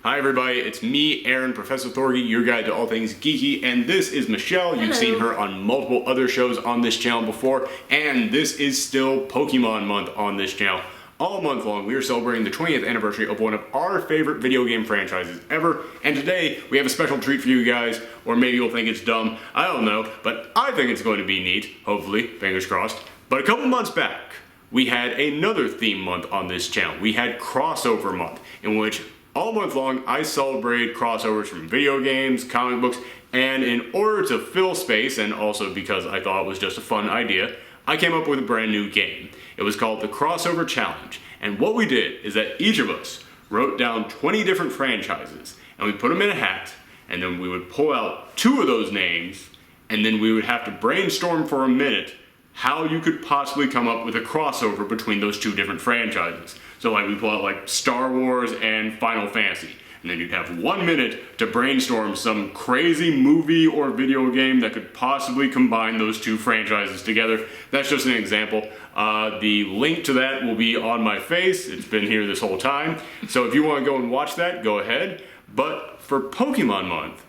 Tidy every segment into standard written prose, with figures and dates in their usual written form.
Hi everybody, it's me, Aaron, Professor Thorgy, your guide to all things geeky, and this is Michelle. You've seen her on multiple other shows on this channel before, and this is still Pokemon month on this channel. All month long, we are celebrating the 20th anniversary of one of our favorite video game franchises ever, and today we have a special treat for you guys, or maybe you'll think it's dumb, I don't know, but I think it's going to be neat, hopefully, fingers crossed. But a couple months back, we had another theme month on this channel. We had Crossover Month, in which all month long, I celebrate crossovers from video games, comic books, and in order to fill space, and also because I thought it was just a fun idea, I came up with a brand new game. It was called the Crossover Challenge, and what we did is that each of us wrote down 20 different franchises, and we put them in a hat, and then we would pull out 2 of those names, and then we would have to brainstorm for a minute how you could possibly come up with a crossover between those 2 different franchises. So like we pull out like Star Wars and Final Fantasy, and then you'd have 1 minute to brainstorm some crazy movie or video game that could possibly combine those 2 franchises together. That's just an example. The link to that will be on my face. It's been here this whole time. So if you want to go and watch that, go ahead. But for Pokemon Month,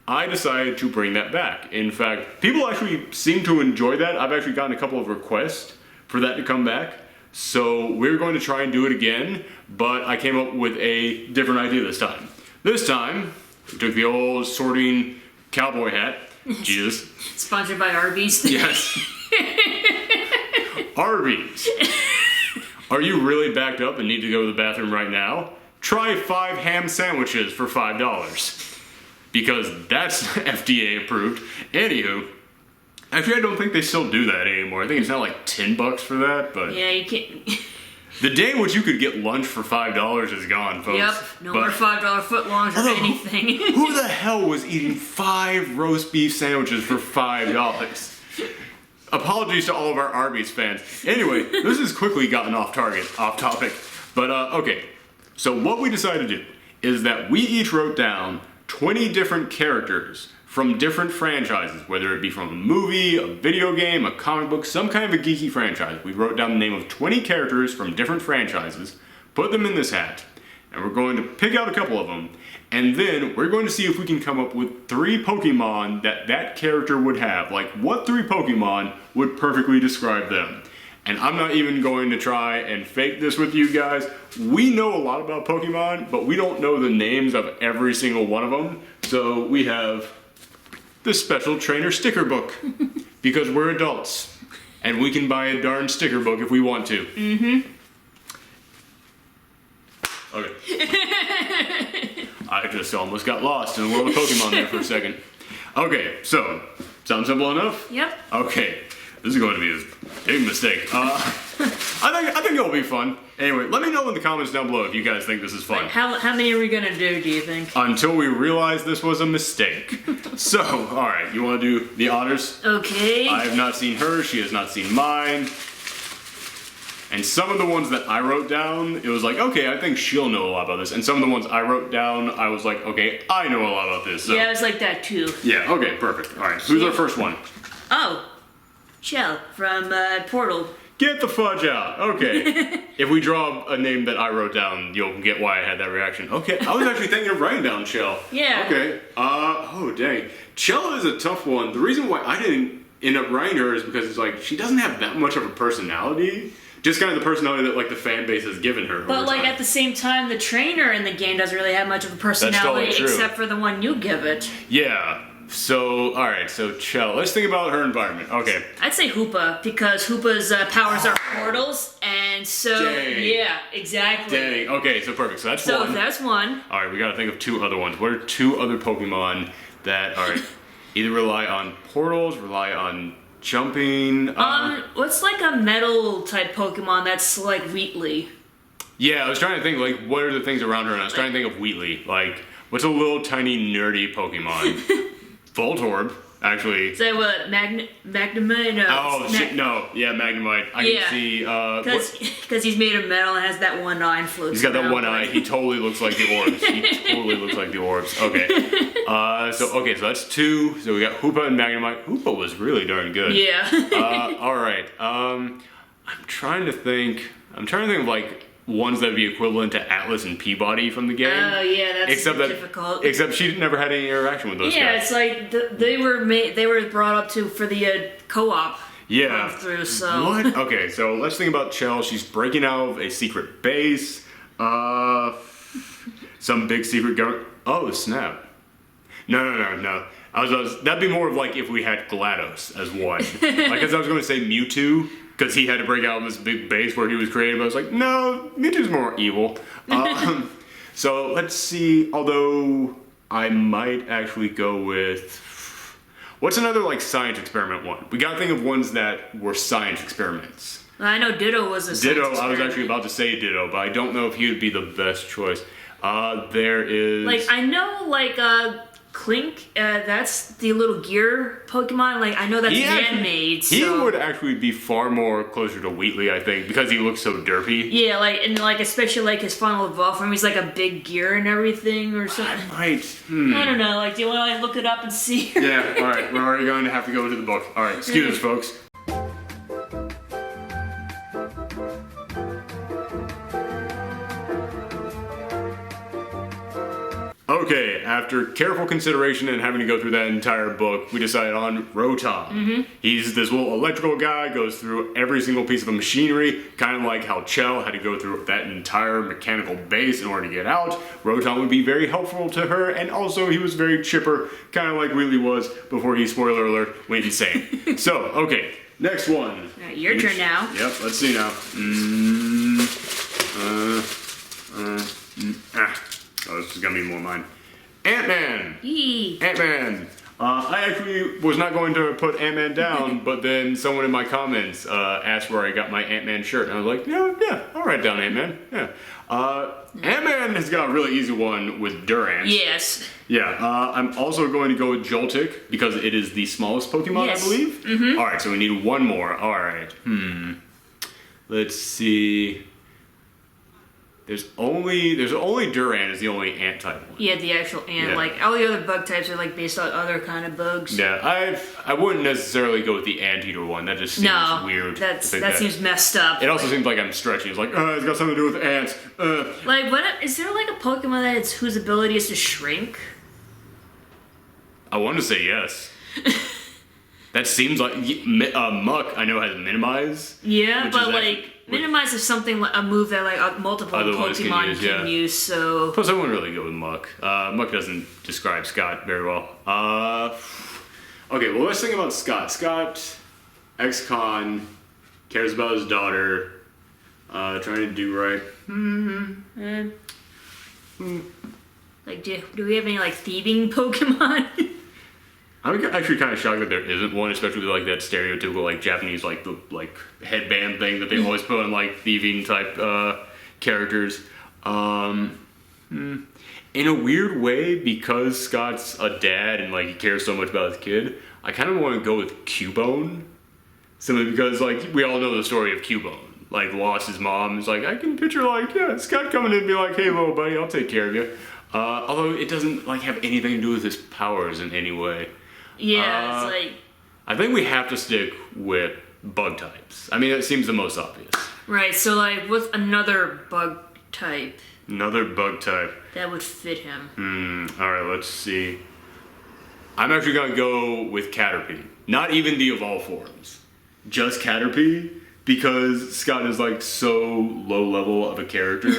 I decided to bring that back. In fact, people actually seem to enjoy that. I've actually gotten a couple of requests for that to come back. So we're going to try and do it again, but I came up with a different idea this time. This time, we took the old sorting cowboy hat. Jesus. Sponsored by Arby's. Yes. Arby's. Are you really backed up and need to go to the bathroom right now? Try 5 ham sandwiches for $5. Because that's FDA approved. Anywho, actually I don't think they still do that anymore. I think it's now like $10 for that, but Yeah, you can't. the day in which you could get lunch for $5 is gone, folks. Yep, no more $5 footlongs or anything. Who the hell was eating 5 roast beef sandwiches for $5? Apologies to all of our Arby's fans. Anyway, this has quickly gotten off topic. But okay, so what we decided to do is that we each wrote down 20 different characters from different franchises, whether it be from a movie, a video game, a comic book, some kind of a geeky franchise. We wrote down the name of 20 characters from different franchises, put them in this hat, and we're going to pick out a couple of them, and then we're going to see if we can come up with 3 Pokemon that character would have. Like, what 3 Pokemon would perfectly describe them? And I'm not even going to try and fake this with you guys. We know a lot about Pokemon, but we don't know the names of every single one of them. So we have the Special Trainer Sticker Book, because we're adults, and we can buy a darn sticker book if we want to. Mm-hmm. Okay. I just almost got lost in the world of Pokemon there for a second. Okay, so, sound simple enough? Yep. Okay, this is going to be a big mistake. I think it'll be fun. Anyway, let me know in the comments down below if you guys think this is fun. How many are we gonna do you think? Until we realize this was a mistake. So, alright, you want to do the honors? Okay. I have not seen her, she has not seen mine. And some of the ones that I wrote down, it was like, okay, I think she'll know a lot about this. And some of the ones I wrote down, I was like, okay, I know a lot about this. So. Yeah, it was like that too. Yeah, okay, perfect. Alright, who's our first one? Oh, Chell from Portal. Get the fudge out. Okay. If we draw a name that I wrote down, you'll get why I had that reaction. Okay. I was actually thinking of writing down Chell. Yeah. Okay. Oh, dang. Chell is a tough one. The reason why I didn't end up writing her is because it's like, she doesn't have that much of a personality. Just kind of the personality that like the fan base has given her. But like at the same time, the trainer in the game doesn't really have much of a personality except for the one you give it. Yeah. So, alright, so Chell. Let's think about her environment. Okay. I'd say Hoopa, because Hoopa's powers are portals, and so, Dang. yeah, exactly. Dang. Okay, so perfect. So that's one. So that's one. Alright, we gotta think of 2 other ones. What are 2 other Pokemon that, alright, either rely on portals, rely on jumping? What's like a metal type Pokemon that's like Wheatley? Yeah, I was trying to think, like, what are the things around her, and I was trying to think of Wheatley. Like, what's a little tiny nerdy Pokemon? Voltorb, actually. Say what? Magnemite? No. Oh, shit, no. Yeah, Magnemite. I can see, Because he's made of metal and has that one eye and floats he's got that around. one eye. He totally looks like the orbs. He totally looks like the orbs. Okay. So that's 2. So we got Hoopa and Magnemite. Hoopa was really darn good. Yeah. Alright. I'm trying to think of, like, ones that would be equivalent to Atlas and Peabody from the game. Oh yeah, that's difficult. Except she never had any interaction with those guys. Yeah, it's like they were brought up to for the co-op. Yeah. Through, so. What? Okay, so let's think about Chell. She's breaking out of a secret base. Some big secret government. Oh snap! No. That'd be more of like if we had GLaDOS as one. Like, as I was going to say Mewtwo, because he had to break out of this big base where he was created. But I was like, no, Mewtwo's more evil. So let's see. Although I might actually go with. What's another like science experiment one? We gotta think of ones that were science experiments. Well, I know Ditto was a Ditto. science I was experiment. actually about to say Ditto, but I don't know if he would be the best choice. There is Like I know like Clink, that's the little gear Pokemon. Like I know that's man-made. So. He would actually be far more closer to Wheatley, I think, because he looks so derpy. Yeah, like and like especially like his final evolve from he's like a big gear and everything or something. I don't know. Like, do you want to like look it up and see? Yeah. All right. We're already going to have to go into the book. All right. Excuse us, folks. Okay, after careful consideration and having to go through that entire book, we decided on Rotom. He's this little electrical guy, goes through every single piece of the machinery, kind of like how Chell had to go through that entire mechanical base in order to get out. Rotom would be very helpful to her, and also he was very chipper, kind of like Wheatley was before he, spoiler alert, went insane. So, okay, next one. All right, your turn now. Yep, let's see now. Oh, this is gonna be more mine. Ant-Man! Yee. Ant-Man! I actually was not going to put Ant-Man down, but then someone in my comments asked where I got my Ant-Man shirt, and I was like, yeah, I'll write down Ant-Man, yeah. Ant-Man has got a really easy one with Durant. Yes. Yeah, I'm also going to go with Joltik, because it is the smallest Pokemon, Yes. I believe. Alright, so we need one more. Alright, let's see. There's only Durant is the only ant type one. Yeah, the actual ant. Yeah. Like all the other bug types are like based on other kind of bugs. Yeah, I wouldn't necessarily go with the anteater one. That just seems weird. that seems messed up. It also seems like I'm stretching. It's like, it's got something to do with ants. Like, what is there like a Pokemon that whose ability is to shrink? I want to say yes. That seems like Muck. I know has minimize. Yeah, which but is like minimize is something like a move that like multiple Other ones Pokemon can use, yeah. So Plus, I wouldn't really go with Muck. Muck doesn't describe Scott very well. Okay, well, let's think about Scott. Scott, ex-con, cares about his daughter, trying to do right. like, do we have any like thieving Pokemon? I'm actually kind of shocked that there isn't one, especially with like that stereotypical like Japanese like the like headband thing that they always put on like thieving type characters. In a weird way, because Scott's a dad and like he cares so much about his kid, I kind of want to go with Cubone, simply because like we all know the story of Cubone. Like lost his mom. It's like I can picture like Scott coming in and be like, "Hey, little buddy, I'll take care of you." Although it doesn't like have anything to do with his powers in any way. Yeah, it's like I think we have to stick with bug types. I mean, it seems the most obvious. right. So like, what's another bug type Another bug type. that would fit him? All right, let's see. I'm actually gonna go with Caterpie. Not even the evolved forms, just Caterpie, because Scott is like so low level of a character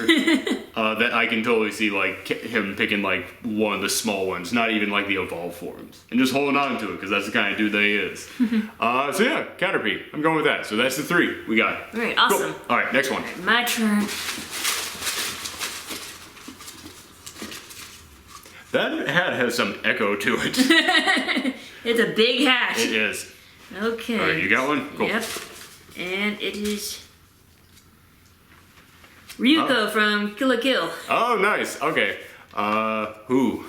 that I can totally see like him picking like one of the small ones, not even like the evolved forms, and just holding on to it because that's the kind of dude that he is. So yeah, Caterpie. I'm going with that. So that's the three we got. All right, awesome. Cool. All right, next one. My turn. That hat has some echo to it. It's a big hat. It is. Okay. All right, you got one? Cool. Yep. And it is Ryuko from Kill la Kill. Oh, nice. Okay. Who?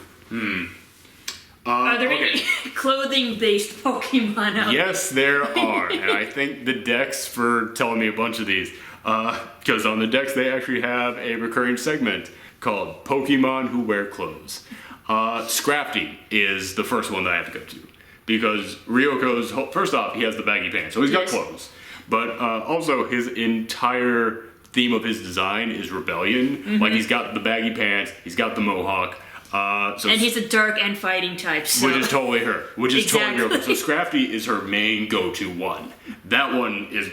Are there any clothing-based Pokemon out Yes, there are. And I thank the Dex for telling me a bunch of these. Because on the Dex, they actually have a recurring segment called Pokemon Who Wear Clothes. Scrafty is the first one that I have to go to. Because Ryoko's, first off, he has the baggy pants, so he's got Yes. clothes. But also, his entire theme of his design is rebellion. Like he's got the baggy pants, he's got the mohawk. And he's a dark and fighting type, so. Which is totally her. Exactly. Totally her. So Scrafty is her main go-to one. That one is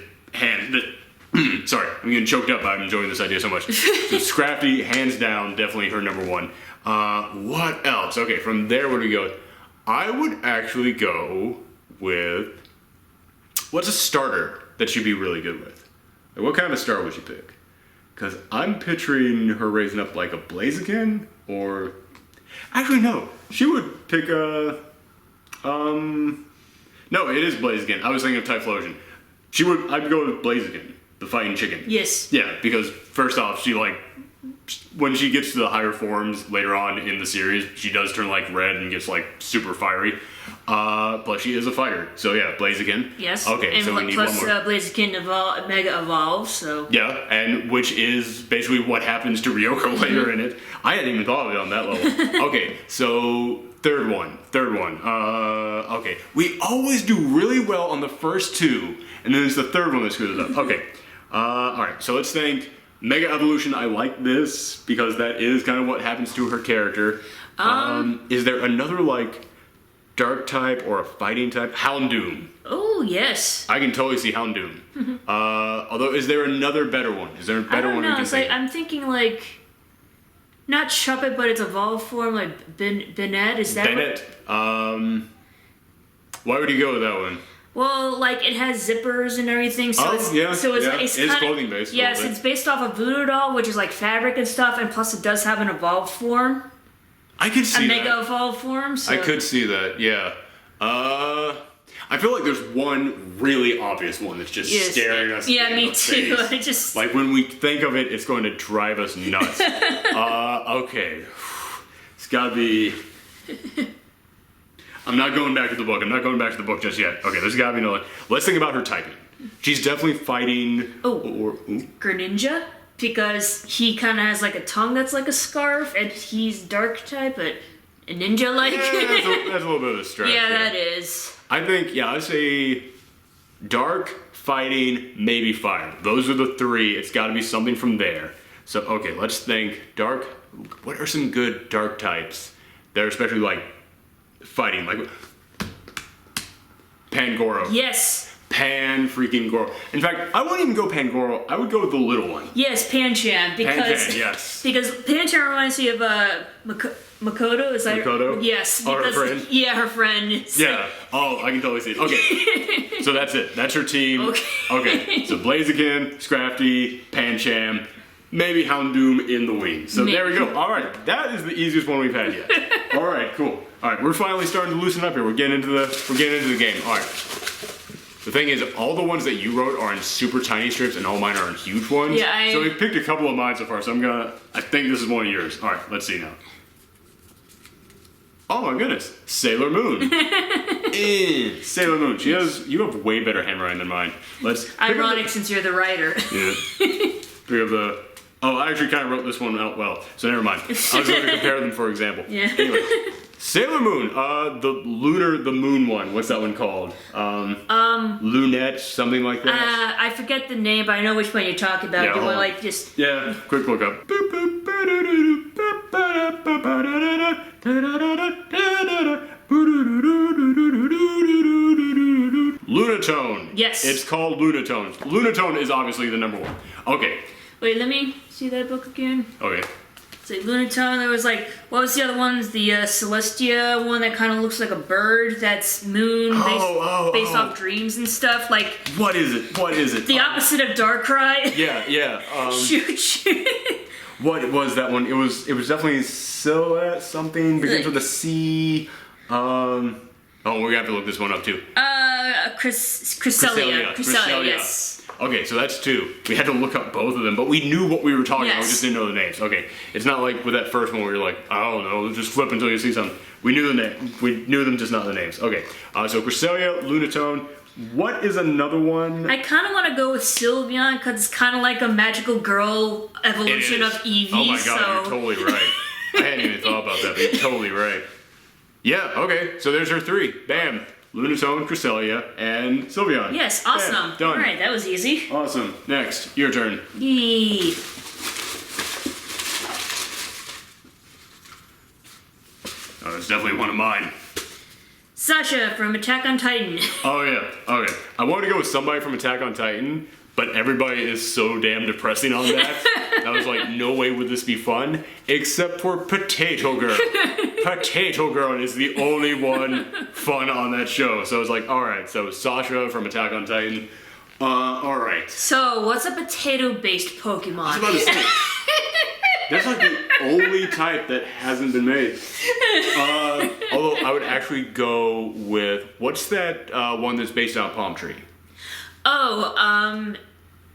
sorry, I'm getting choked up. I'm enjoying this idea so much. So Scrafty, hands down, definitely her number one. What else? Okay, from there, where do we go? I would actually go with, what's a starter that she'd be really good with? Like, what kind of star would you pick? Because I'm picturing her raising up like a Blaziken, or... Actually, no. She would pick a... No, it is Blaziken. I was thinking of Typhlosion. I'd go with Blaziken, the fighting chicken. Yes. Yeah, because first off, when she gets to the higher forms later on in the series, she does turn like red and gets like super fiery. Plus she is a fighter, so yeah, Blaziken. Yes. Okay, and so we need plus, one more. Blaziken Mega Evolve, so. Yeah, and which is basically what happens to Ryoko later in it. I hadn't even thought of it on that level. Okay, so third one. Okay, we always do really well on the first two, and then it's the third one that screws us up. Okay, all right. So let's think. Mega Evolution. I like this because that is kind of what happens to her character. Is there another like dark type or a fighting type? Houndoom. Oh yes. I can totally see Houndoom. Although, is there another better one? Is there a better one? I don't know. It's like I'm thinking like. Not Shuppet, but it's evolved form, like Bennett. Is that Bennett? Why would you go with that one? Well, like it has zippers and everything, so it's it's clothing based. Yes, it's based off of Voodoo Doll, which is like fabric and stuff, and plus it does have an evolved form. I could see that. A mega evolved form. So. I could see that. Yeah. I feel like there's one really obvious one that's just staring us. Yeah, in me the too. Face. I just like when we think of it, it's going to drive us nuts. Okay, it's gotta be. I'm not going back to the book just yet. Okay, there's gotta be no. Let's think about her typing. She's definitely fighting. Greninja, because he kind of has like a tongue that's like a scarf, and he's dark type, but a ninja like. Yeah, that's a little bit of a stretch. Yeah, that is. I think, I'd say dark, fighting, maybe fire. Those are the three. It's got to be something from there. So, okay, let's think. Dark, what are some good dark types that are especially, like, fighting? Like, Pangoro. Yes. Pan-freaking-Goro. In fact, I wouldn't even go Pangoro. I would go with the little one. Yes, Pancham. Pancham, yes. Because Pancham reminds me of Makoto. Is that Makoto? Yes. Oh, her friend? Yeah, her friend. Yeah. Oh, I can totally see it. Okay. So that's it. That's her team. Okay. So Blaziken, Scrafty, Pancham, maybe Houndoom in the wing. So there we go. All right. That is the easiest one we've had yet. All right. Cool. All right. We're finally starting to loosen up here. We're getting into the game. All right. The thing is, all the ones that you wrote are in super tiny strips, and all mine are in huge ones. Yeah, So we've picked a couple of mine so far, so I think this is one of yours. All right, let's see now. Oh my goodness, Sailor Moon. Sailor Moon. You have way better handwriting than mine. Ironic since you're the writer. Yeah. I actually kind of wrote this one out well, so never mind. I was going to compare them for example. Yeah. Anyway. Sailor Moon, the moon one. What's that one called? Lunette, something like that. I forget the name, but I know which one you're talking about. Yeah, The one like just. Yeah, quick look up. Lunatone. Yes. It's called Lunatone. Lunatone is obviously the number one. Okay. Wait, let me see that book again. Okay. It's like Lunatone. There was like, what was the other ones? The Celestia one that kind of looks like a bird. That's moon based off dreams and stuff. Like. What is it? The opposite of Darkrai. Yeah. Shoot. What was that one? It was definitely Silhouette something. Begins with a C. We're gonna have to look this one up too. Cresselia. Cresselia, yes. Okay, so that's two. We had to look up both of them, but we knew what we were talking about. We just didn't know the names. Okay, it's not like with that first one where you're like, I don't know, just flip until you see something. We knew the name. We knew them, just not the names. Okay, so Cresselia, Lunatone. What is another one? I kind of want to go with Sylveon because it's kind of like a magical girl evolution of Eevee. Oh my god, you're totally right. I hadn't even thought about that, but you're totally right. Yeah, okay, so there's her three. Bam. Lunatone, Cresselia, and Sylveon. Yes, awesome. Bam, done. All right, that was easy. Awesome. Next, your turn. Yee. Oh, that's definitely one of mine. Sasha from Attack on Titan. Oh yeah, okay. I wanted to go with somebody from Attack on Titan, but everybody is so damn depressing on that. I was like, no way would this be fun, except for Potato Girl. Potato Girl is the only one fun on that show. So I was like, alright, so Sasha from Attack on Titan. Alright. So, what's a potato-based Pokemon? I was about to say, that's like the only type that hasn't been made. Although I would actually go with, what's that one that's based on Palm Tree? Oh,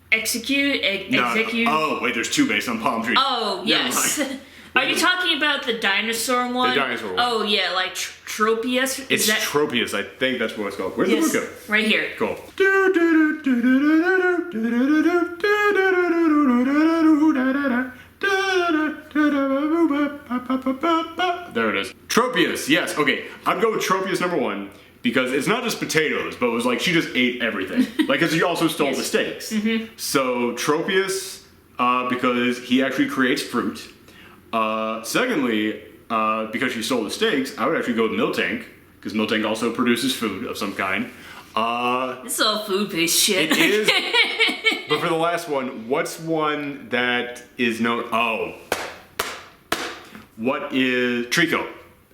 Execute? Execute? Oh, wait, there's two based on Palm Tree. Oh, Never yes. mind. Are you talking about the dinosaur one? The dinosaur one. Oh, yeah, like Tropius? It's that... Tropius, I think that's what it's called. Where's Yes, the book go? right here. Cool. There it is. Tropius, yes. Okay, I'd go with Tropius number 1 because it's not just potatoes, but it was like she just ate everything. Like, because he also stole the steaks. So Tropius, because he actually creates fruit. Secondly, because she stole the steaks, I would actually go with Miltank because Miltank also produces food of some kind. It's all food-based shit. It is. But for the last one, what's one that is known? Oh. What is Trico?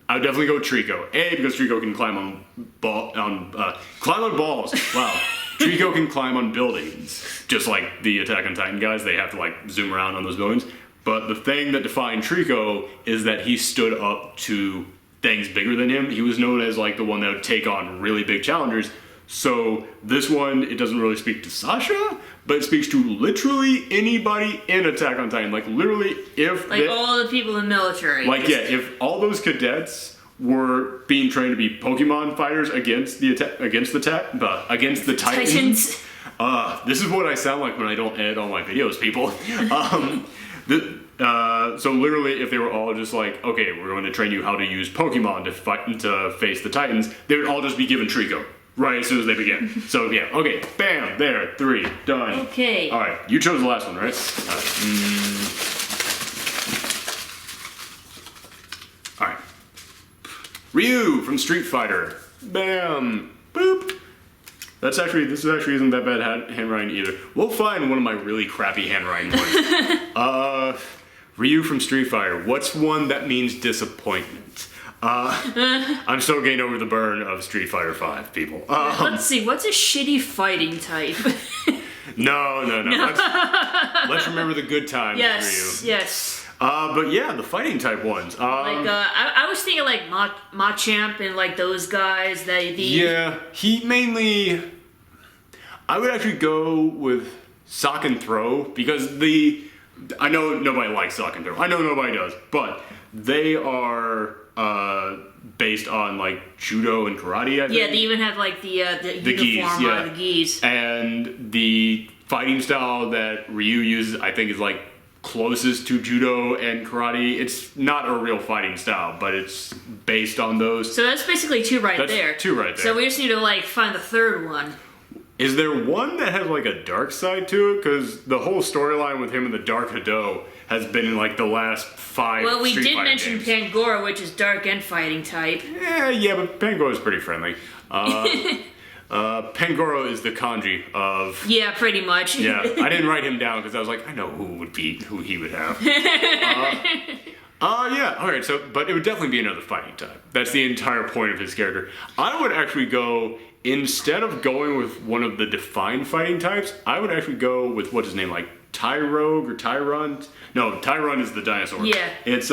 I would definitely go with Trico. A, because Trico can climb on climb on balls. Wow. Trico can climb on buildings. Just like the Attack on Titan guys, they have to like zoom around on those buildings. But the thing that defined Trico is that he stood up to things bigger than him. He was known as like the one that would take on really big challengers. So this one, it doesn't really speak to Sasha, but it speaks to literally anybody in Attack on Titan. Like literally, if like all the people in the military. like yeah, if all those cadets were being trained to be Pokemon fighters against the Titans. This is what I sound like when I don't edit all my videos, people. So literally, if they were all just like, okay, we're going to train you how to use Pokemon to face the Titans, they would all just be given Trico right as soon as they begin. So yeah, okay, bam, there, 3, done. Okay. All right, you chose the last one, right? All right. Ryu from Street Fighter. Bam, boop. This actually isn't that bad handwriting either. We'll find one of my really crappy handwriting ones. Ryu from Street Fighter. What's one that means disappointment? I'm still getting over the burn of Street Fighter 5, people. Let's see, what's a shitty fighting type? No. Let's remember the good times, Ryu. Yes. But yeah, the fighting type ones. I was thinking like Machamp and like those guys that Yeah, he mainly. I would actually go with Sock and Throw because I know nobody likes Sock and Throw. I know nobody does, but they are based on like judo and karate. I think. Yeah, they even have like the uniform, gis, the gis. And the fighting style that Ryu uses, I think, is like closest to judo and karate. It's not a real fighting style, but it's based on those. So that's basically two right there. Two right there. So we just need to like find the third one. Is there one that has like a dark side to it? Because the whole storyline with him and the Dark Hado has been in like the last 5 Well, we Street did Fighter mention games. Pangoro, which is dark and fighting type. Yeah, but Pangoro is pretty friendly. Pangoro is the kanji of... Yeah, pretty much. Yeah, I didn't write him down because I was like, I know who he would have. Yeah, alright, but it would definitely be another fighting type. That's the entire point of his character. I would actually go, instead of going with one of the defined fighting types, I would actually go with, what's his name, like Tyrogue or Tyrunt? No, Tyrunt is the dinosaur. Yeah. It's,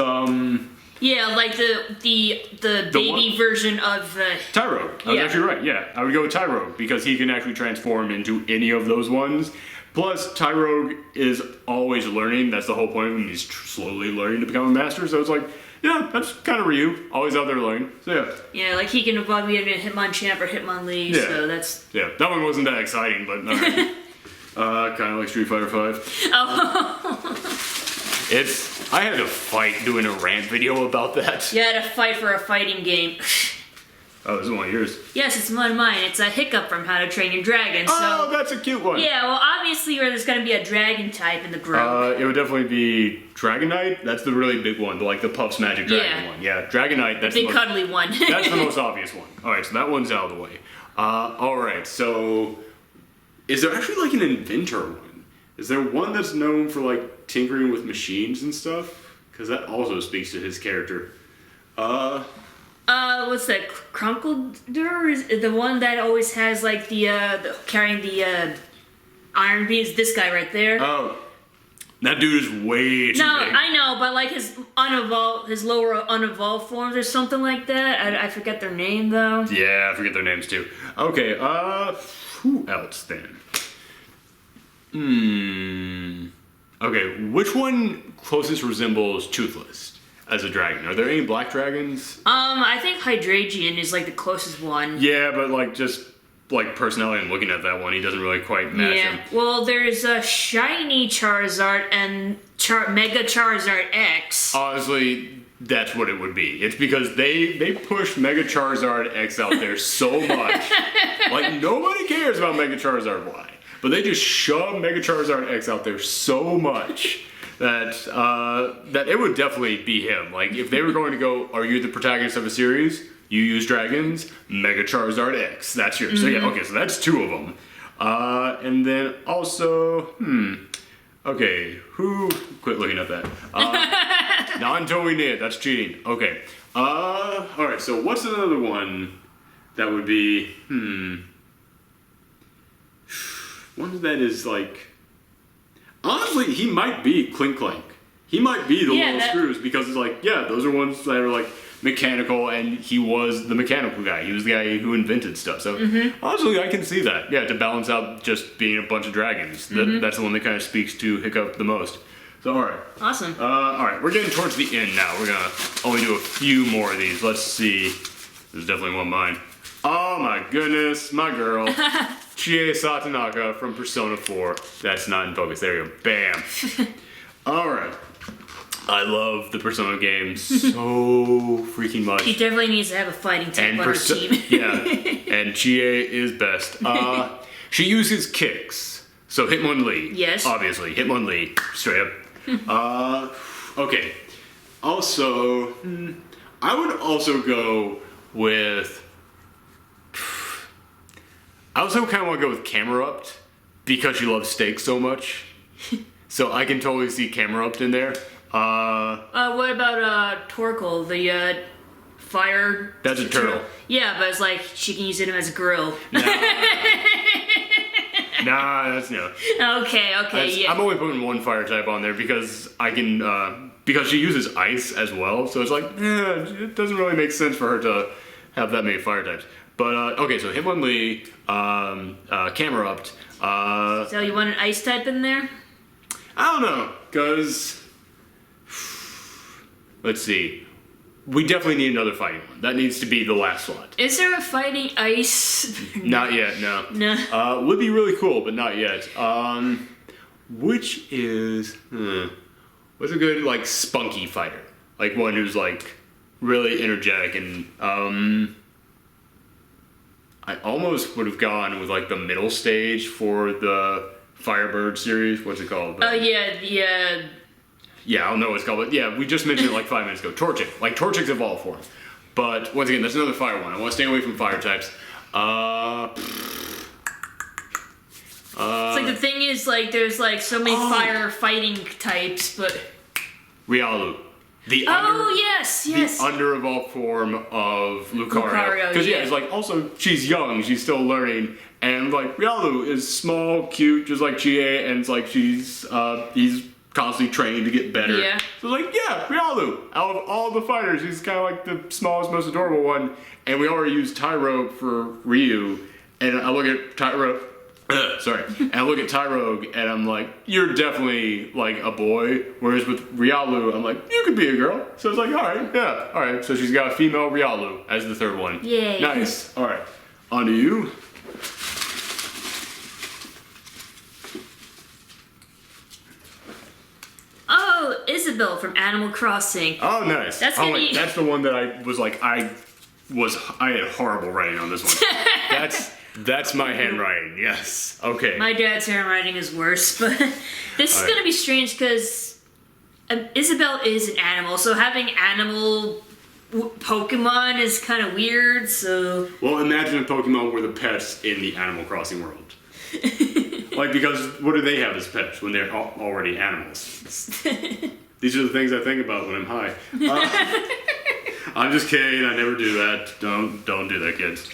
Yeah, like the baby version of Tyrogue. I was actually right, yeah. I would go with Tyrogue because he can actually transform into any of those ones. Plus, Tyrogue is always learning. That's the whole point of him. He's slowly learning to become a master. So it's like, yeah, that's kind of Ryu. Always out there learning. So yeah. Yeah, like he can evolve either into Hitmonchamp or Hitmonlee. Yeah. So that's... Yeah, that one wasn't that exciting, but alright. Kind of like Street Fighter 5. Oh. I had to fight doing a rant video about that. You had to fight for a fighting game. Oh, this is one of yours. Yes, it's one of mine. It's a Hiccup from How to Train Your Dragon. Oh, So that's a cute one. yeah, well, obviously there's gonna be a dragon type in the group. It would definitely be Dragonite. That's the really big one, like the Puff's Magic Dragon one. Yeah, Dragonite. That's Big the most, cuddly one. that's the most obvious one. All right, so that one's out of the way. All right, so is there actually like an inventor one? Is there one that's known for like tinkering with machines and stuff? Because that also speaks to his character. What's that? Krunkledurr is the one that always has like the carrying the iron beams. This guy right there. Oh, that dude is way too No, big. I know, but like his lower unevolved forms or something like that. I forget their name though. Yeah, I forget their names too. Okay, who else then? Okay, which one closest resembles Toothless as a dragon? Are there any black dragons? I think Hydragian is like the closest one. Yeah, but like just like personality and looking at that one, he doesn't really quite match Yeah. him. Well, there's a shiny Charizard and Mega Charizard X. Honestly, that's what it would be. It's because they push Mega Charizard X out there so much. Like, nobody cares about Mega Charizard Y. But they just shove Mega Charizard X out there so much that that it would definitely be him. Like, if they were going to go, are you the protagonist of a series? You use dragons, Mega Charizard X. That's yours. So yeah, okay, so that's two of them. And then also, okay, who? Quit looking at that. Not until we need it. That's cheating. Okay. All right. So what's another one that would be? One that is like. Honestly, he might be Clink Clank. He might be the little screws because it's like, yeah, those are ones that are like mechanical, and he was the mechanical guy. He was the guy who invented stuff. So honestly, I can see that. Yeah, to balance out just being a bunch of dragons. That's the one that kind of speaks to Hiccup the most. So all right. Awesome. All right, we're getting towards the end now. We're gonna only do a few more of these. Let's see. This is definitely one of mine. Oh my goodness, my girl. Chie Satonaka from Persona 4. That's not in focus. There you go. Bam. All right. I love the Persona games so freaking much. He definitely needs to have a fighting type on her team. Yeah, and Chie is best. She uses kicks. So Hitmonlee. Yes. Obviously. Hitmonlee. Straight up. Okay. Also, I would also go with... I also kind of want to go with Camerupt because she loves steak so much. So I can totally see Camerupt in there. What about Torkoal, the fire? That's a turtle. Yeah, but it's like she can use him as a grill. Nah, that's no. Okay, yeah. I'm only putting one fire type on there because I can, because she uses ice as well. So it's like, it doesn't really make sense for her to have that many fire types. But, okay, so Hitmonlee, Camerupt. So you want an ice type in there? I don't know, because, let's see. We definitely need another fighting one. That needs to be the last slot. Is there a fighting ice? Not yet, no. No. Would be really cool, but not yet. Which is, what's a good, like, spunky fighter? Like, one who's, like, really energetic and, I almost would have gone with, like, the middle stage for the Firebird series. What's it called? Oh, yeah, the, Yeah, I don't know what it's called, but yeah, we just mentioned it like 5 minutes ago. Torchic. Like, Torchic's evolved form. But, once again, that's another fire one. I want to stay away from fire types. it's like the thing is, like, there's, like, so many fire fighting types, but... Riolu. The yes. The under-evolved form of Lucario. Because, yeah, it's like, also, she's young, she's still learning, and, like, Riolu is small, cute, just like Chie, and it's like he's constantly training to get better. Yeah. So, like, yeah, Riolu, out of all the fighters, he's kind of like the smallest, most adorable one, and we already used Tyrogue for Ryu, and I look at Tyrogue, and I look at Tyrogue, and I'm like, you're definitely, like, a boy, whereas with Riolu, I'm like, you could be a girl. So it's like, alright, so she's got a female Riolu as the third one. Yay. Nice, alright, on to you. Oh, Isabelle from Animal Crossing. Oh, nice. That's gonna be... That's the one that I was like, I I had horrible writing on this one. That's my handwriting. Yes. Okay. My dad's handwriting is worse, but this is gonna be strange because Isabelle is an animal, so having animal Pokemon is kind of weird. So. Well, imagine if Pokemon were the pets in the Animal Crossing world. Like, because what do they have as pets when they're already animals? These are the things I think about when I'm high. I'm just kidding. I never do that. Don't do that, kids.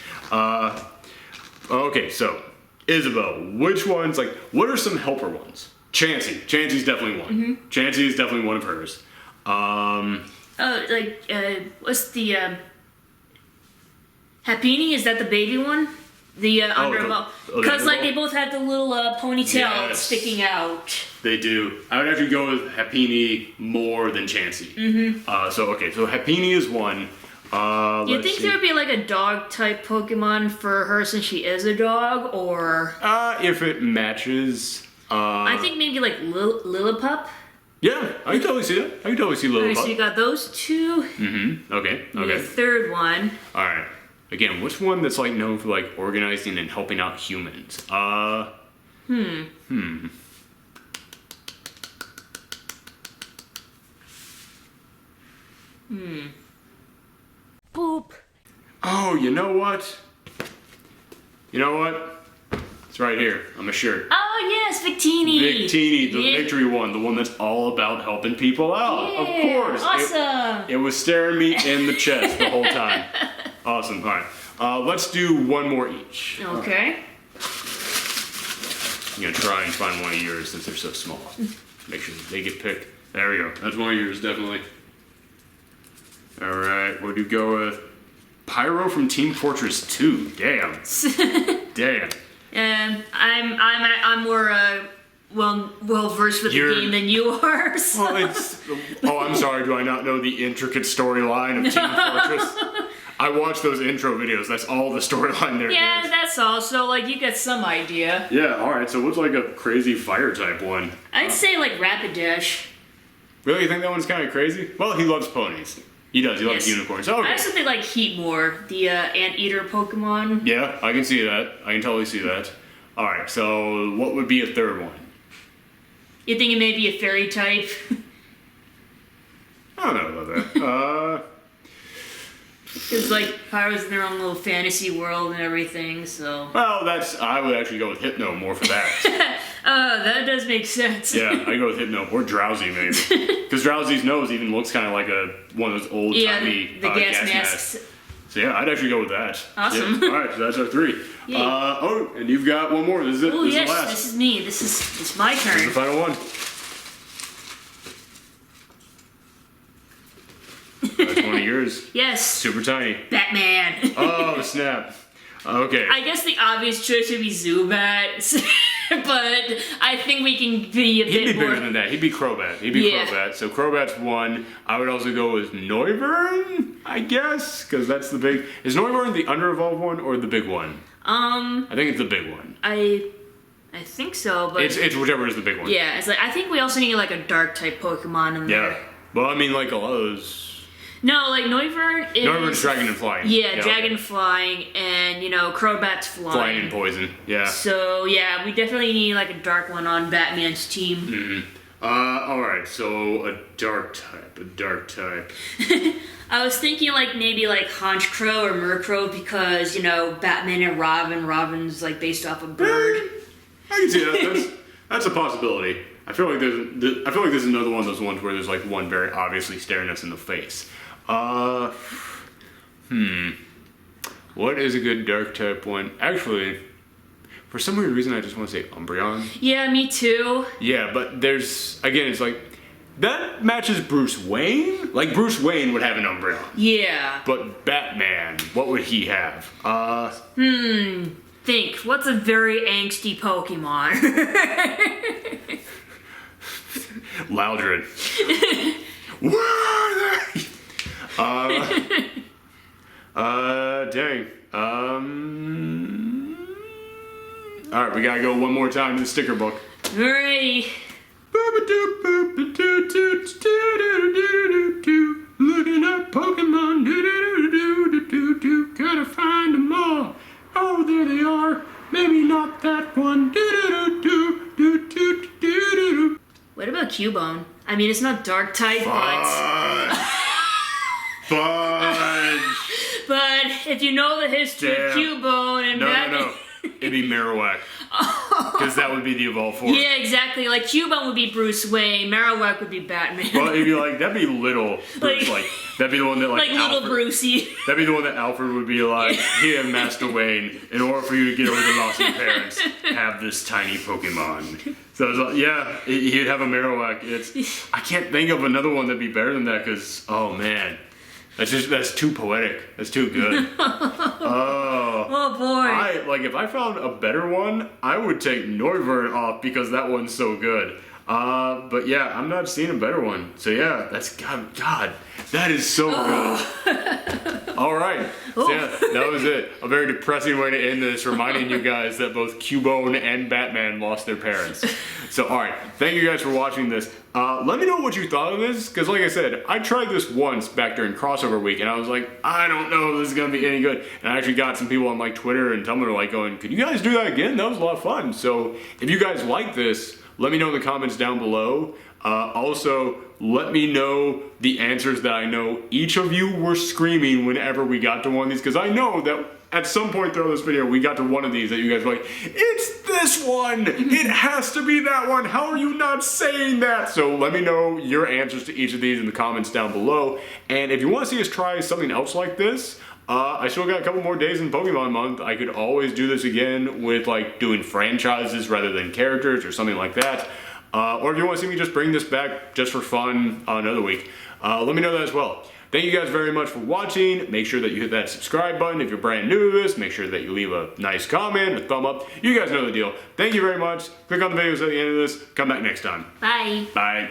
Okay, so Isabelle, which ones? Like, what are some helper ones? Chansey. Chansey's definitely one. Mm-hmm. Chansey is definitely one of hers. What's the Happiny? Is that the baby one? The because like they both had the little ponytail sticking out. They do. I would actually go with Happiny more than Chansey. Mm-hmm. So Happiny is one. You think there would be like a dog type Pokemon for her since she is a dog, or? If it matches. I think maybe like Lillipup. Yeah, I can totally see that. I can totally see Lillipup. Okay, so you got those two. Mm-hmm. Okay. The third one. All right. Again, which one that's like known for like organizing and helping out humans? Boop. Oh, you know what? It's right here on my shirt. Oh yes, Victini. Victini, the victory one, the one that's all about helping people out. Yeah, of course. Awesome. It was staring me in the chest the whole time. Awesome. All right. Let's do one more each. Okay. I'm gonna try and find one of yours since they're so small. Make sure they get picked. There we go. That's one of yours, definitely. All right. What do you go with? Pyro from Team Fortress 2. Damn. Damn. I'm more well versed with the game than you are. So. Well, I'm sorry. Do I not know the intricate storyline of Team Fortress? I watched those intro videos. That's all the storyline there is. Yeah, that's all. So, like, you get some idea. Yeah, alright. So, what's like a crazy fire type one? I'd say, like, Rapidash. Really? You think that one's kind of crazy? Well, he loves ponies. He does. He loves unicorns. Okay. I also think, like, Heatmore, the anteater Pokemon. Yeah, I can see that. I can totally see that. Alright, so what would be a third one? You think it may be a fairy type? I don't know about that. Because, like, Pyro's in their own little fantasy world and everything, so... Well, I would actually go with Hypno more for that. That does make sense. Yeah, I go with Hypno. Or Drowsy, maybe. Because Drowsy's nose even looks kind of like one of those old-timey the gas masks. So yeah, I'd actually go with that. Awesome. Yeah. Alright, so that's our three. And you've got one more. This is it. Oh, yes, is the last. this is me. This is my turn. This is the final one. That's one of yours. Yes. Super tiny. Batman. Oh, snap. Okay. I guess the obvious choice would be Zubat, but I think we can be a bit more... He'd be bigger than that. He'd be Crobat. Crobat. So Crobat's one. I would also go with Noivern, I guess, because that's the big... Is Noivern the under-evolved one or the big one? I think it's the big one. I think so, but... It's whichever is the big one. Yeah, it's like, I think we also need like a dark-type Pokemon in there. Yeah. Well, I mean, like a lot of those... No, like Noivern is... Noivern's dragon and flying. Yeah, dragon flying, and, Crobat's flying. Flying and poison, yeah. So, yeah, we definitely need, like, a dark one on Batman's team. Mm-hmm. Alright, so a dark type. I was thinking, like, maybe, like, Honchkrow or Murkrow because, Batman and Robin's, like, based off a bird. I can see that. That's a possibility. I feel like there's another one of those ones where there's, like, one very obviously staring us in the face. What is a good dark type one? Actually, for some weird reason, I just want to say Umbreon. Yeah, me too. Yeah, but it's like, that matches Bruce Wayne? Like, Bruce Wayne would have an Umbreon. Yeah. But Batman, what would he have? Think, what's a very angsty Pokemon? Loudred. Where are they? Dang. Alright, we gotta go one more time to the sticker book. Alrighty. Looking at Pokemon. Cubone. I mean, it's not dark type, but Fudge. but if you know the history of Damn. Cubone and No. It'd be Marowak. Because that would be the evolved form. Yeah, exactly. Like Cubone would be Bruce Wayne, Marowak would be Batman. Well, it'd be like, that'd be little Bruce, Like- that'd be the one that like little Alfred, Brucey. That'd be the one that Alfred would be like, here, Master Wayne, in order for you to get over the loss of your parents, have this tiny Pokemon. So it's like, yeah, he'd have a Marowak. I can't think of another one that'd be better than that because, oh man, that's too poetic. That's too good. Oh boy. If I found a better one, I would take Noivern off because that one's so good. But yeah, I'm not seeing a better one. So yeah, that's God, that is so good. All right, so yeah, that was it. A very depressing way to end this, reminding you guys that both Cubone and Batman lost their parents. So all right, thank you guys for watching this. Let me know what you thought of this, because like I said, I tried this once back during crossover week, and I was like, I don't know if this is gonna be any good. And I actually got some people on like Twitter and Tumblr like going, could you guys do that again? That was a lot of fun. So if you guys like this, let me know in the comments down below. Also, let me know the answers that I know each of you were screaming whenever we got to one of these, because I know that at some point throughout this video, we got to one of these that you guys were like, it's this one! It has to be that one! How are you not saying that? So let me know your answers to each of these in the comments down below. And if you want to see us try something else like this, I still got a couple more days in Pokemon month. I could always do this again with like doing franchises rather than characters or something like that. Or if you want to see me just bring this back just for fun another week, let me know that as well. Thank you guys very much for watching. Make sure that you hit that subscribe button if you're brand new to this. Make sure that you leave a nice comment, a thumb up. You guys know the deal. Thank you very much. Click on the videos at the end of this. Come back next time. Bye. Bye.